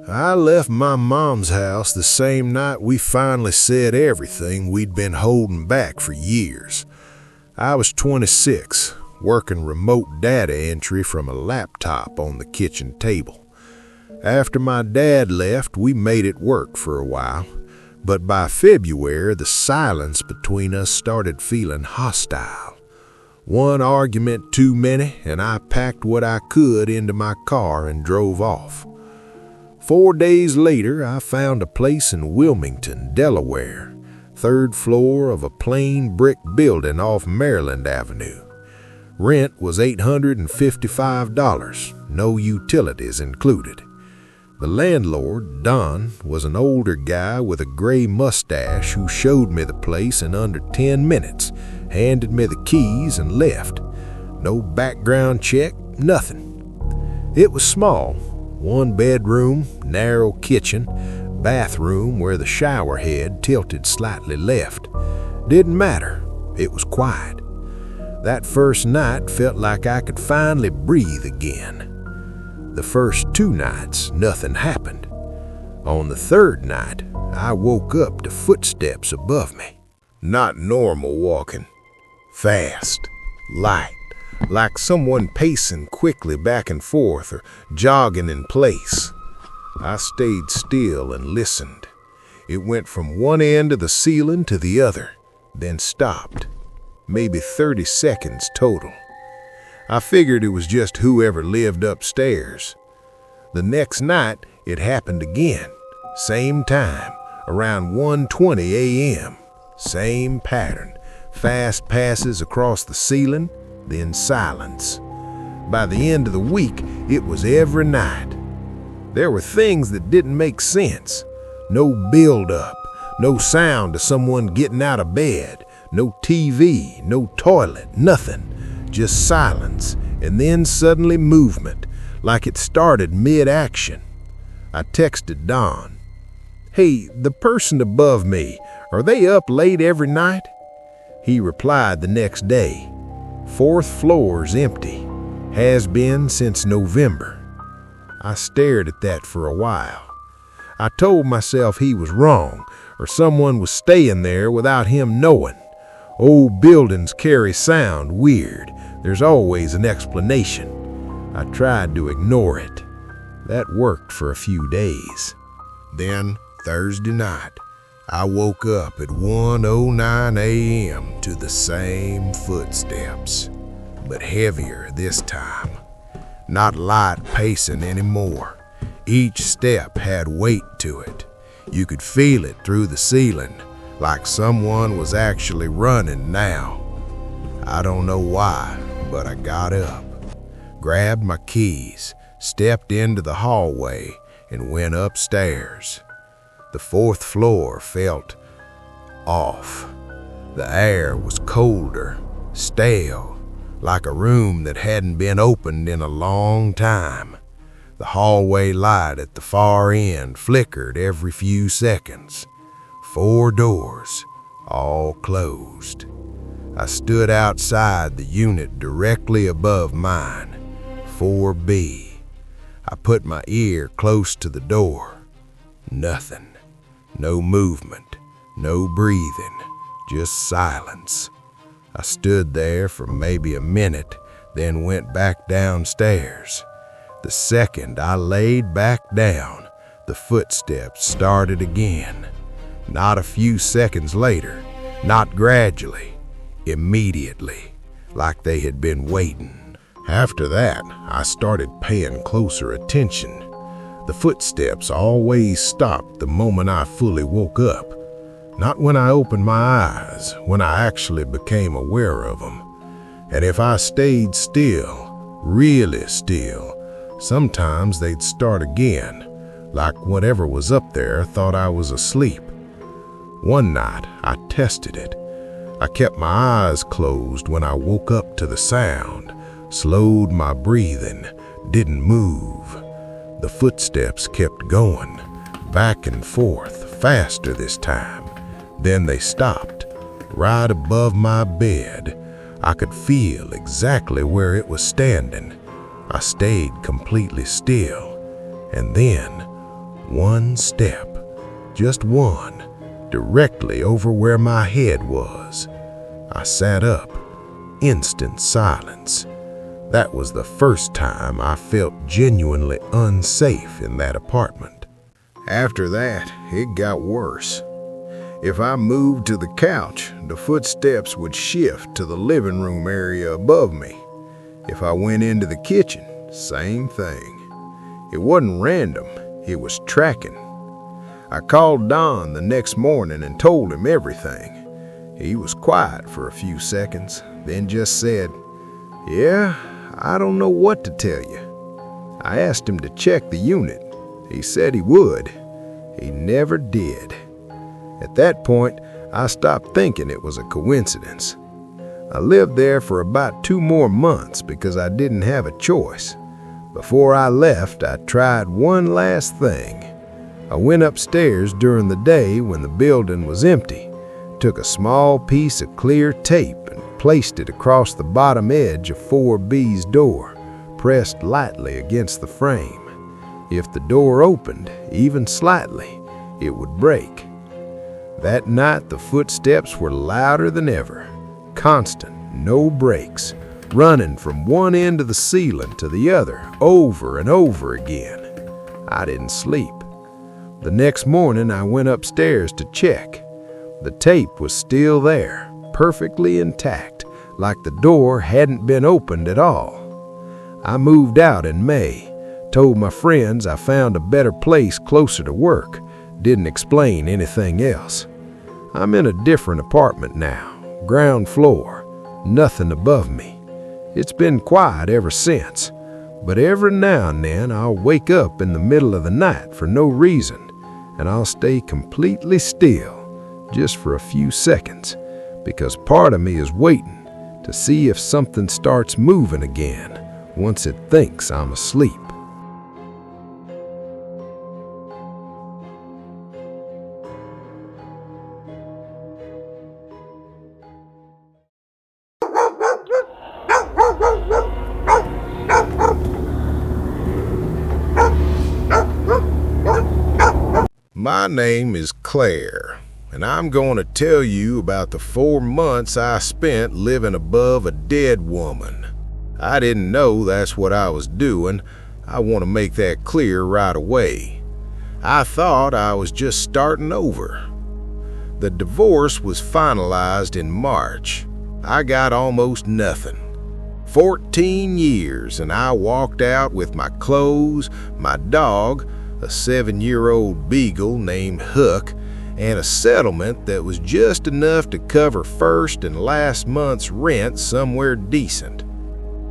I left my mom's house the same night we finally said everything we'd been holding back for years. I was 26, working remote data entry from a laptop on the kitchen table. After my dad left, we made it work for a while, but by February, the silence between us started feeling hostile. One argument too many, and I packed what I could into my car and drove off. 4 days later, I found a place in Wilmington, Delaware, third floor of a plain brick building off Maryland Avenue. Rent was $855, no utilities included. The landlord, Don, was an older guy with a gray mustache who showed me the place in under 10 minutes, handed me the keys, and left. No background check, nothing. It was small. 1 bedroom, narrow kitchen, bathroom where the shower head tilted slightly left. Didn't matter. It was quiet. That first night felt like I could finally breathe again. The first 2 nights, nothing happened. On the third night, I woke up to footsteps above me. Not normal walking. Fast, light. Like someone pacing quickly back and forth or jogging in place. I stayed still and listened. It went from one end of the ceiling to the other, then stopped. Maybe 30 seconds total. I figured it was just whoever lived upstairs. The next night, it happened again. Same time, around 1:20 a.m. Same pattern. Fast passes across the ceiling, then silence. By the end of the week, it was every night. There were things that didn't make sense. No build-up, no sound of someone getting out of bed, no TV, no toilet, nothing. Just silence, and then suddenly movement, like it started mid-action. I texted Don. "Hey, the person above me, are they up late every night?" He replied the next day. "4th floor's empty. Has been since November." I stared at that for a while. I told myself he was wrong, or someone was staying there without him knowing. Old buildings carry sound weird. There's always an explanation. I tried to ignore it. That worked for a few days. Then, Thursday night, I woke up at 1:09 a.m. to the same footsteps, but heavier this time. Not light pacing anymore. Each step had weight to it. You could feel it through the ceiling, like someone was actually running now. I don't know why, but I got up, grabbed my keys, stepped into the hallway, and went upstairs. The 4th floor felt off. The air was colder, stale, like a room that hadn't been opened in a long time. The hallway light at the far end flickered every few seconds. 4 doors, all closed. I stood outside the unit directly above mine, 4B. I put my ear close to the door. Nothing. No movement, no breathing, just silence. I stood there for maybe a minute, then went back downstairs. The second I laid back down, the footsteps started again. Not a few seconds later, not gradually, immediately, like they had been waiting. After that, I started paying closer attention. The footsteps always stopped the moment I fully woke up. Not when I opened my eyes, when I actually became aware of them. And if I stayed still, really still, sometimes they'd start again, like whatever was up there thought I was asleep. One night, I tested it. I kept my eyes closed when I woke up to the sound, slowed my breathing, didn't move. The footsteps kept going, back and forth, faster this time. Then they stopped, right above my bed. I could feel exactly where it was standing. I stayed completely still, and then, One step, just one, directly over where my head was. I sat up. Instant silence. That was the first time I felt genuinely unsafe in that apartment. After that, it got worse. If I moved to the couch, the footsteps would shift to the living room area above me. If I went into the kitchen, same thing. It wasn't random, it was tracking. I called Don the next morning and told him everything. He was quiet for a few seconds, then just said, "Yeah, I don't know what to tell you." I asked him to check the unit. He said he would. He never did. At that point, I stopped thinking it was a coincidence. I lived there for about 2 more months because I didn't have a choice. Before I left, I tried one last thing. I went upstairs during the day when the building was empty, took a small piece of clear tape and placed it across the bottom edge of 4B's door, pressed lightly against the frame. If the door opened, even slightly, it would break. That night, the footsteps were louder than ever, constant, no breaks, running from one end of the ceiling to the other, over and over again. I didn't sleep. The next morning, I went upstairs to check. The tape was still there, perfectly intact, like the door hadn't been opened at all. I moved out in May, told my friends I found a better place closer to work, didn't explain anything else. I'm in a different apartment now, ground floor, nothing above me. It's been quiet ever since, but every now and then I'll wake up in the middle of the night for no reason, and I'll stay completely still, just for a few seconds, because part of me is waiting to see if something starts moving again once it thinks I'm asleep. My name is Claire, and I'm going to tell you about the 4 months I spent living above a dead woman. I didn't know that's what I was doing. I want to make that clear right away. I thought I was just starting over. The divorce was finalized in March. I got almost nothing. 14 years, and I walked out with my clothes, my dog, a 7-year-old beagle named Hook, and a settlement that was just enough to cover first and last month's rent somewhere decent.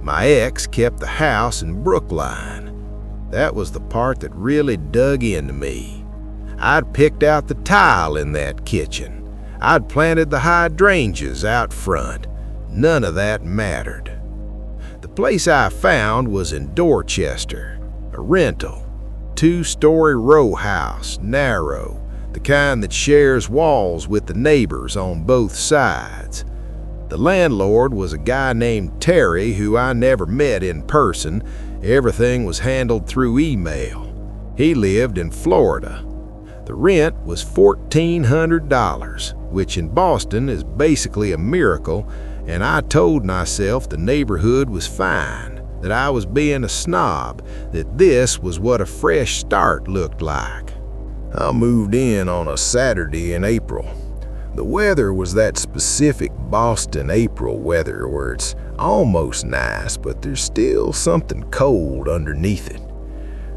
My ex kept the house in Brookline. That was the part that really dug into me. I'd picked out the tile in that kitchen. I'd planted the hydrangeas out front. None of that mattered. The place I found was in Dorchester, a rental. 2-story row house, narrow, the kind that shares walls with the neighbors on both sides. The landlord was a guy named Terry who I never met in person. Everything was handled through email. He lived in Florida. The rent was $1,400, which in Boston is basically a miracle, and I told myself the neighborhood was fine, that I was being a snob, that this was what a fresh start looked like. I moved in on a Saturday in April. The weather was that specific Boston April weather where it's almost nice, but there's still something cold underneath it.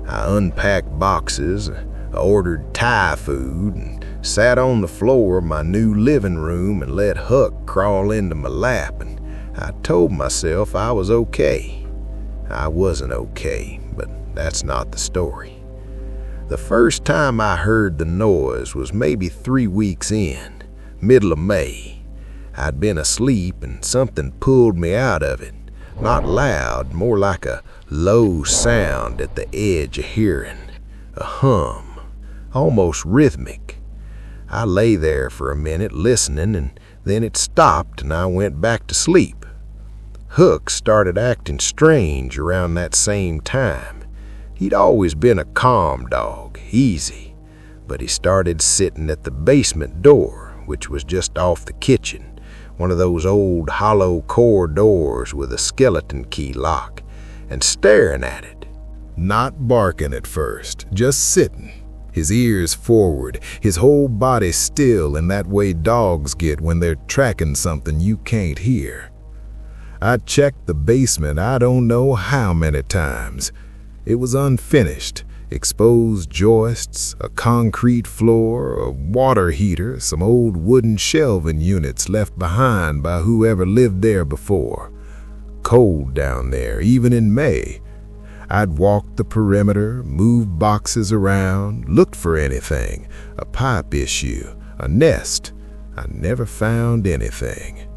I unpacked boxes, I ordered Thai food, and sat on the floor of my new living room and let Huck crawl into my lap, and I told myself I was okay. I wasn't okay, but that's not the story. The first time I heard the noise was maybe 3 weeks in, middle of May. I'd been asleep and something pulled me out of it. Not loud, more like a low sound at the edge of hearing. A hum, almost rhythmic. I lay there for a minute listening, and then it stopped and I went back to sleep. Hook started acting strange around that same time. He'd always been a calm dog. easy, but he started sitting at the basement door, which was just off the kitchen, one of those old hollow core doors with a skeleton key lock, and staring at it. Not barking at first, just sitting, his ears forward, his whole body still in that way dogs get when they're tracking something you can't hear. I checked the basement I don't know how many times. It was unfinished. Exposed joists, a concrete floor, a water heater, some old wooden shelving units left behind by whoever lived there before. Cold down there, even in May. I'd walked the perimeter, moved boxes around, looked for anything, a pipe issue, a nest. I never found anything.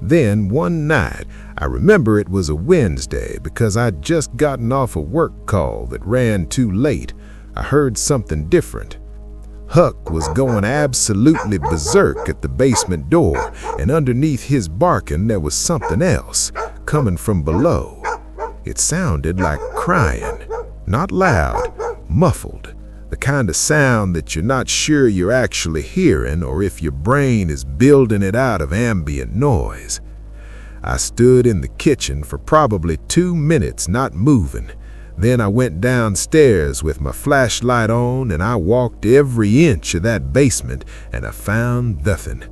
Then one night, I remember it was a Wednesday because I'd just gotten off a work call that ran too late. I heard something different. Huck was going absolutely berserk at the basement door, and underneath his barking there was something else, coming from below. It sounded like crying, not loud, muffled, the kind of sound that you're not sure you're actually hearing or if your brain is building it out of ambient noise. I stood in the kitchen for probably 2 minutes not moving. Then I went downstairs with my flashlight on and I walked every inch of that basement and I found nothing.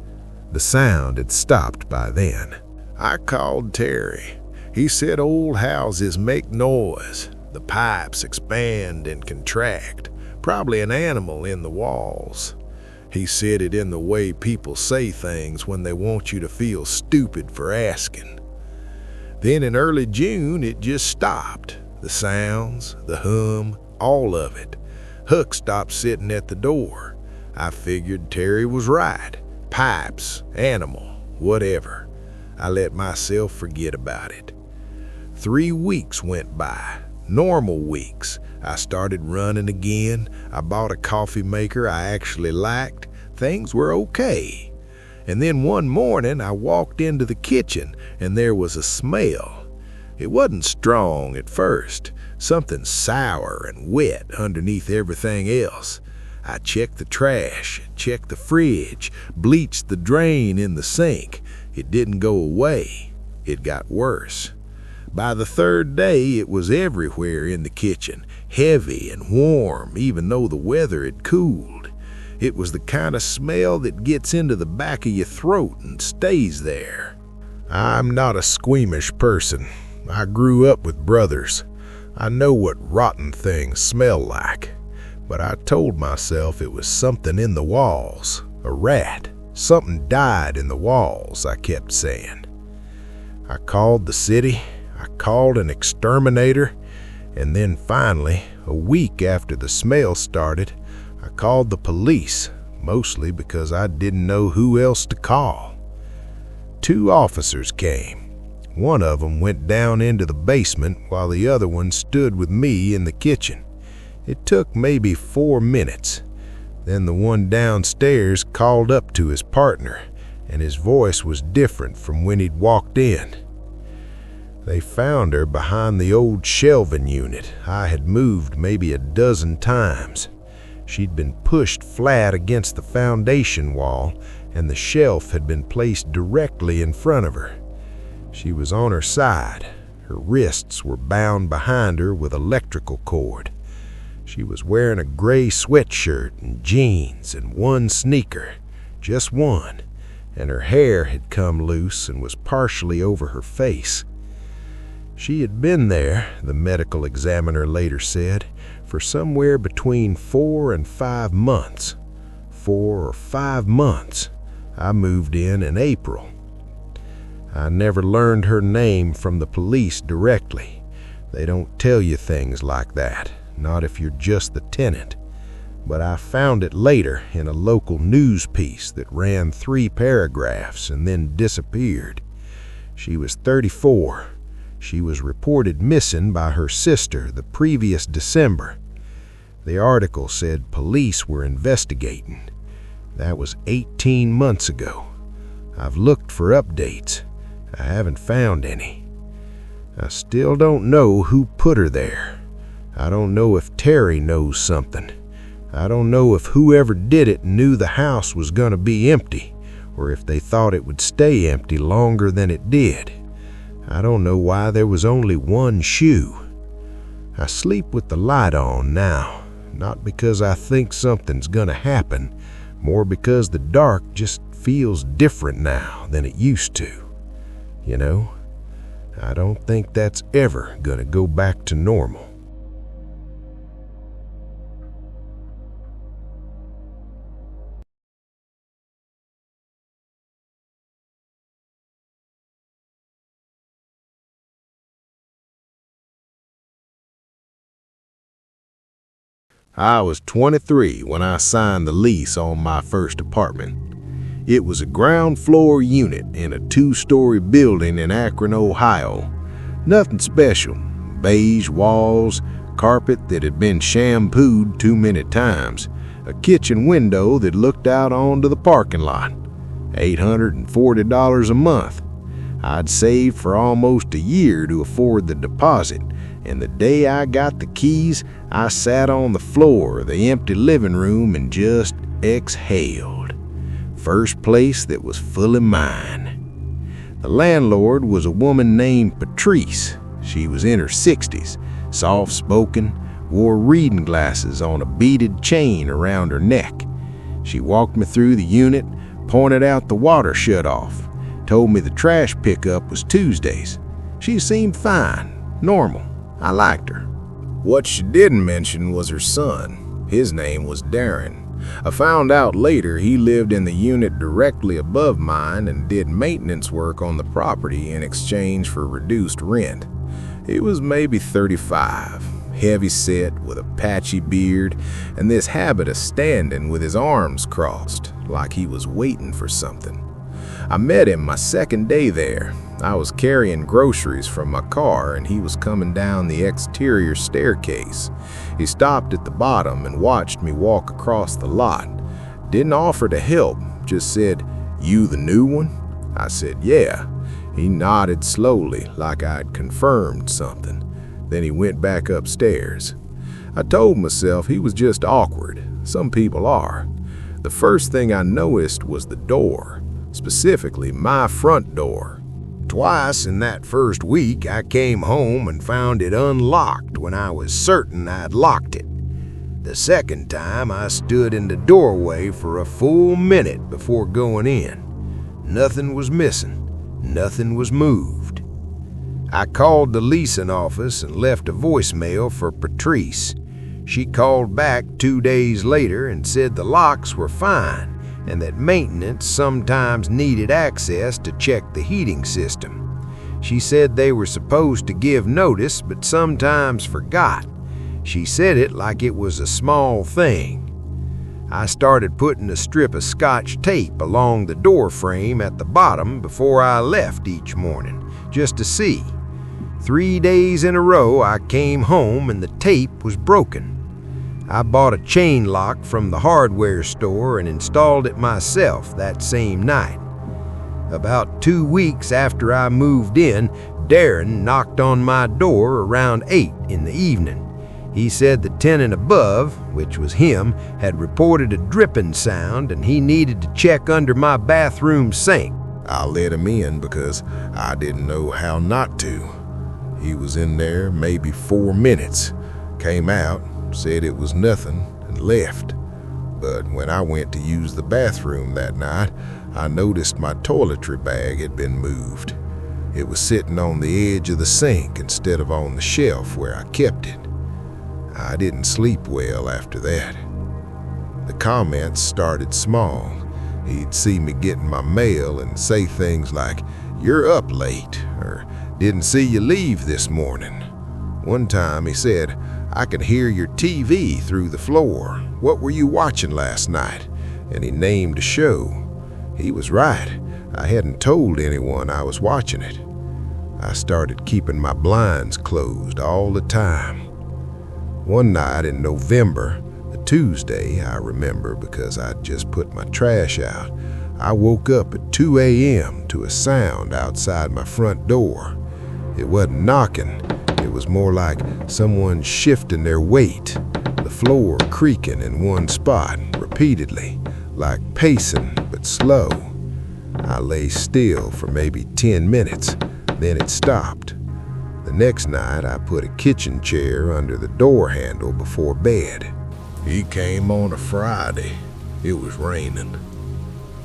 The sound had stopped by then. I called Terry. He said old houses make noise. The pipes expand and contract. Probably an animal in the walls. He said it in the way people say things when they want you to feel stupid for asking. Then in early June, it just stopped. The sounds, the hum, all of it. Huck stopped sitting at the door. I figured Terry was right. Pipes, animal, whatever. I let myself forget about it. 3 weeks went by. Normal weeks. I started running again. I bought a coffee maker I actually liked. Things were okay. And then one morning I walked into the kitchen and there was a smell. It wasn't strong at first. Something sour and wet underneath everything else. I checked the trash, checked the fridge, bleached the drain in the sink. It didn't go away. It got worse. By the 3rd day, it was everywhere in the kitchen, heavy and warm, even though the weather had cooled. It was the kind of smell that gets into the back of your throat and stays there. I'm not a squeamish person. I grew up with brothers. I know what rotten things smell like. But I told myself it was something in the walls, a rat. Something died in the walls, I kept saying. I called the city. I called an exterminator, and then finally, a week after the smell started, I called the police, mostly because I didn't know who else to call. 2 officers came. One of them went down into the basement while the other one stood with me in the kitchen. It took maybe 4 minutes. Then the one downstairs called up to his partner, and his voice was different from when he'd walked in. They found her behind the old shelving unit I had moved maybe a dozen times. She'd been pushed flat against the foundation wall, and the shelf had been placed directly in front of her. She was on her side. Her wrists were bound behind her with electrical cord. She was wearing a gray sweatshirt and jeans and one sneaker, just one, and her hair had come loose and was partially over her face. She had been there, the medical examiner later said, for somewhere between 4 and 5 months. 4 or 5 months. I moved in April. I never learned her name from the police directly. They don't tell you things like that, not if you're just the tenant. But I found it later in a local news piece that ran 3 paragraphs and then disappeared. She was 34. She was reported missing by her sister the previous December. The article said police were investigating. That was 18 months ago. I've looked for updates. I haven't found any. I still don't know who put her there. I don't know if Terry knows something. I don't know if whoever did it knew the house was gonna be empty, or if they thought it would stay empty longer than it did. I don't know why there was only one shoe. I sleep with the light on now, not because I think something's gonna happen, more because the dark just feels different now than it used to. You know, I don't think that's ever gonna go back to normal. I was 23 when I signed the lease on my first apartment. It was a ground floor unit in a 2-story building in Akron, Ohio. Nothing special. Beige walls, carpet that had been shampooed too many times, a kitchen window that looked out onto the parking lot. $840 a month. I'd saved for almost a year to afford the deposit, and the day I got the keys, I sat on the floor of the empty living room and just exhaled. First place that was fully mine. The landlord was a woman named Patrice. She was in her 60s, soft-spoken, wore reading glasses on a beaded chain around her neck. She walked me through the unit, pointed out the water shut-off, told me the trash pickup was Tuesdays. She seemed fine, normal. I liked her. What she didn't mention was her son. His name was Darren. I found out later he lived in the unit directly above mine and did maintenance work on the property in exchange for reduced rent. He was maybe 35, heavy-set with a patchy beard and this habit of standing with his arms crossed, like he was waiting for something. I met him my second day there. I was carrying groceries from my car and he was coming down the exterior staircase. He stopped at the bottom and watched me walk across the lot. Didn't offer to help, just said, "You the new one?" I said, "Yeah." He nodded slowly, like I'd confirmed something. Then he went back upstairs. I told myself he was just awkward. Some people are. The first thing I noticed was the door, specifically my front door. Twice in that first week, I came home and found it unlocked when I was certain I'd locked it. The second time, I stood in the doorway for a full minute before going in. Nothing was missing. Nothing was moved. I called the leasing office and left a voicemail for Patrice. She called back 2 days later and said the locks were fine and that maintenance sometimes needed access to check the heating system. She said they were supposed to give notice, but sometimes forgot. She said it like it was a small thing. I started putting a strip of Scotch tape along the door frame at the bottom before I left each morning, just to see. 3 days in a row I came home and the tape was broken. I bought a chain lock from the hardware store and installed it myself that same night. About 2 weeks after I moved in, Darren knocked on my door around 8 in the evening. He said the tenant above, which was him, had reported a dripping sound and he needed to check under my bathroom sink. I let him in because I didn't know how not to. He was in there maybe 4 minutes, came out, said it was nothing, and left. But when I went to use the bathroom that night, I noticed my toiletry bag had been moved. It was sitting on the edge of the sink instead of on the shelf where I kept it. I didn't sleep well after that. The comments started small. He'd see me getting my mail and say things like, "You're up late," or "Didn't see you leave this morning." One time he said, "I could hear your TV through the floor. What were you watching last night?" And he named a show. He was right. I hadn't told anyone I was watching it. I started keeping my blinds closed all the time. One night in November, a Tuesday, I remember because I'd just put my trash out, I woke up at 2 a.m. to a sound outside my front door. It wasn't knocking. It was more like someone shifting their weight. The floor creaking in one spot repeatedly, like pacing but slow. I lay still for maybe 10 minutes, then it stopped. The next night, I put a kitchen chair under the door handle before bed. He came on a Friday. It was raining.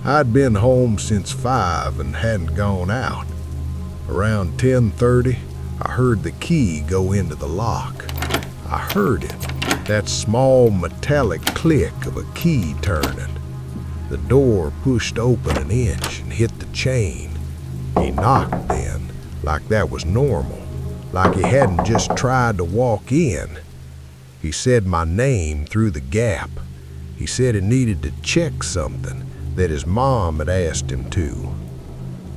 I'd been home since 5 and hadn't gone out. Around 10:30, I heard the key go into the lock. I heard it, that small metallic click of a key turning. The door pushed open an inch and hit the chain. He knocked then, like that was normal, like he hadn't just tried to walk in. He said my name through the gap. He said he needed to check something that his mom had asked him to.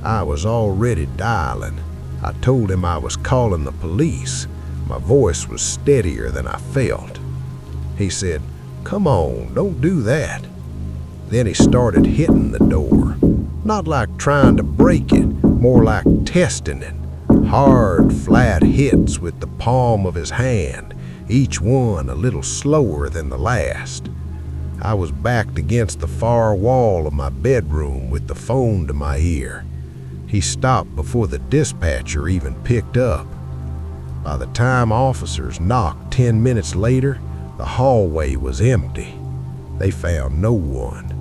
I was already dialing. I told him I was calling the police. My voice was steadier than I felt. He said, "Come on, don't do that." Then he started hitting the door, not like trying to break it, more like testing it. Hard, flat hits with the palm of his hand, each one a little slower than the last. I was backed against the far wall of my bedroom with the phone to my ear. He stopped before the dispatcher even picked up. By the time officers knocked 10 minutes later, the hallway was empty. They found no one.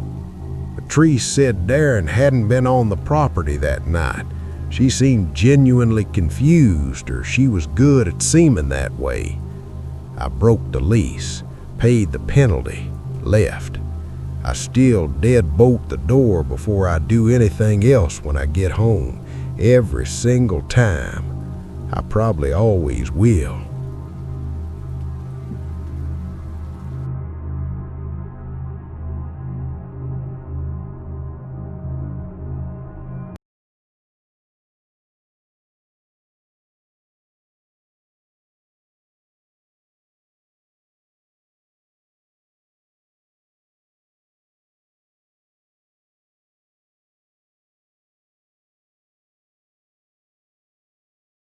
Patrice said Darren hadn't been on the property that night. She seemed genuinely confused, or she was good at seeming that way. I broke the lease, paid the penalty, left. I still deadbolt the door before I do anything else when I get home, every single time. I probably always will.